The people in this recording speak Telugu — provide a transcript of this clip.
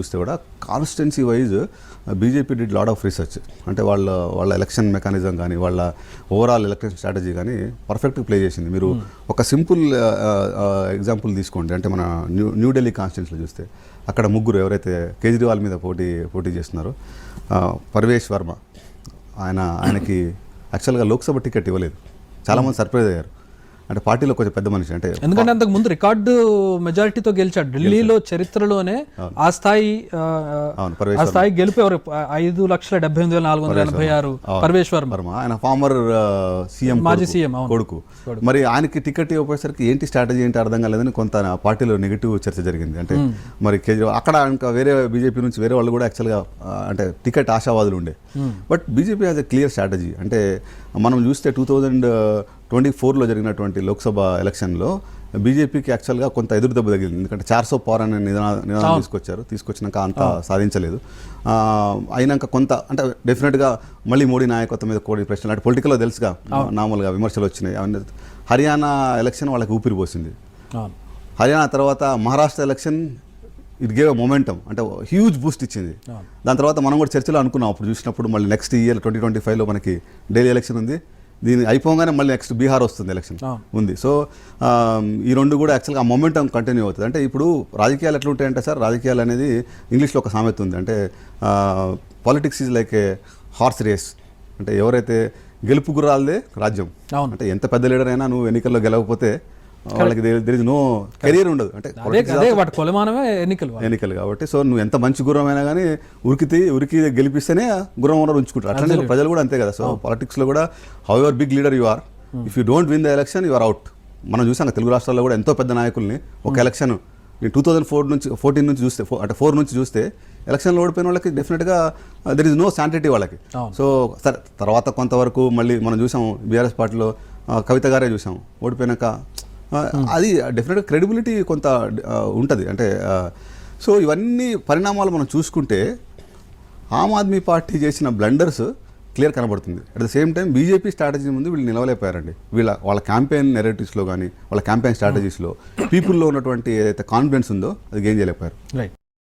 చూస్తే కూడా constituency wise BJP did lot of research. అంటే వాళ్ళ ఎలక్షన్ మెకానిజం కానీ వాళ్ళ ఓవరాల్ ఎలక్షన్ స్ట్రాటజీ కానీ పర్ఫెక్ట్గా ప్లే చేసింది. మీరు ఒక సింపుల్ ఎగ్జాంపుల్ తీసుకోండి. అంటే మన న్యూఢిల్లీ కాన్స్టిట్యున్సీలో చూస్తే అక్కడ ముగ్గురు ఎవరైతే కేజ్రీవాల్ మీద పోటీ చేస్తున్నారో పర్వేష్ వర్మ ఆయనకి యాక్చువల్గా లోక్సభ టికెట్ ఇవ్వలేదు. చాలామంది సర్ప్రైజ్ అయ్యారు. అంటే పార్టీలో కొంచెం పెద్ద మనిషి, అంటే ఎందుకంటే అంతకు ముందు రికార్డు మెజారిటీతో గెలిచాడు ఢిల్లీలో. చరిత్రలోనే ఆ స్థాయి గెలుపు ఎవరు 5,78,486 పర్వేష్ వర్మ. ఆయన ఫార్మర్ సీఎం, మాజీ సీఎం కొడుకు. మరి ఆయనకి టికెట్ ఇవ్వకపోయేసరికి ఏంటి స్ట్రాటజీ ఏంటి అర్థం కాలేదని కొంత పార్టీలో నెగిటివ్ చర్చ జరిగింది. అంటే మరి కేజ్రీవాల్ అక్కడ ఇంకా వేరే బీజేపీ నుంచి వేరే వాళ్ళు కూడా యాక్చువల్గా అంటే టికెట్ ఆశావాదులు ఉండే. But BJP has a clear strategy. అంటే మనం చూస్తే 2024లో జరిగినటువంటి లోక్సభ ఎలక్షన్లో బీజేపీకి యాక్చువల్గా కొంత ఎదురు దెబ్బ తగిలింది. ఎందుకంటే 400 పార్ అనే నిదానం తీసుకొచ్చినాక అంత సాధించలేదు. అయినాక కొంత అంటే డెఫినెట్గా మళ్ళీ మోడీ నాయకత్వం మీద కోడి ప్రశ్నలు అంటే పొలిటికల్లో తెలుసుగా నార్మల్గా విమర్శలు వచ్చినాయి. హర్యానా ఎలక్షన్ వాళ్ళకి ఊపిరి పోసింది. హర్యానా తర్వాత Maharashtra election it gave momentum, అంటే హ్యూజ్ బూస్ట్ ఇచ్చింది. దాని తర్వాత మనం కూడా చర్చలో అనుకున్నాం అప్పుడు చూసినప్పుడు మళ్ళీ నెక్స్ట్ ఇయర్ 2025లో మనకి ఢిల్లీ ఎలక్షన్ ఉంది. దీన్ని అయిపోగానే మళ్ళీ నెక్స్ట్ బీహార్ వస్తుంది, ఎలక్షన్ ఉంది. సో ఈ రెండు కూడా యాక్చువల్గా ఆ మొమెంటం కంటిన్యూ అవుతుంది. అంటే ఇప్పుడు రాజకీయాలు ఎట్లా ఉంటాయంటే సార్, రాజకీయాలు అనేది ఇంగ్లీష్లో ఒక సామెత ఉంది. అంటే politics is like a horse race. అంటే ఎవరైతే గెలుపు గుర్రాలదే రాజ్యం. అంటే ఎంత పెద్ద లీడర్ అయినా నువ్వు ఎన్నికల్లో గెలవకపోతే వాళ్ళకి దేర్ ఇస్ నో కెరీర్ ఉండదు. అంటే ఎన్నికలు కాబట్టి సో నువ్వు ఎంత మంచి గుర్రం అయినా కానీ ఉరికి గెలిపిస్తేనే గుర్రం ఓనర్ ఉంచుకుంటారు. అట్లనే ప్రజలు కూడా అంతే కదా. సో పాలిటిక్స్లో కూడా however big leader you are, if you don't win the election you are out. మనం చూసాం తెలుగు రాష్ట్రాల్లో కూడా ఎంతో పెద్ద నాయకుల్ని ఒక ఎలక్షన్ 2014 నుంచి చూస్తే అంటే 4 నుంచి చూస్తే ఎలక్షన్లో ఓడిపోయిన వాళ్ళకి డెఫినెట్గా దెర్ ఇస్ నో శాంటిటీ వాళ్ళకి. సో సరే తర్వాత కొంతవరకు మళ్ళీ మనం చూసాం బీఆర్ఎస్ పార్టీలో కవిత గారే చూసాం ఓడిపోయినాక. అది డెఫినెట్గా క్రెడిబిలిటీ కొంత ఉంటుంది. అంటే సో ఇవన్నీ పరిణామాలు మనం చూసుకుంటే ఆమ్ ఆద్మీ పార్టీ చేసిన బ్లండర్స్ క్లియర్ కనబడుతుంది. At the same time BJP strategy ముందు వీళ్ళు నిలవలేకపోయారండి. వాళ్ళ క్యాంపెయిన్ నెరేటివ్స్లో కానీ వాళ్ళ క్యాంపెయిన్ స్ట్రాటజీస్లో పీపుల్లో ఉన్నటువంటి ఏదైతే కాన్ఫిడెన్స్ ఉందో అది గెయిన్ చేయలేకపోయారు. రైట్.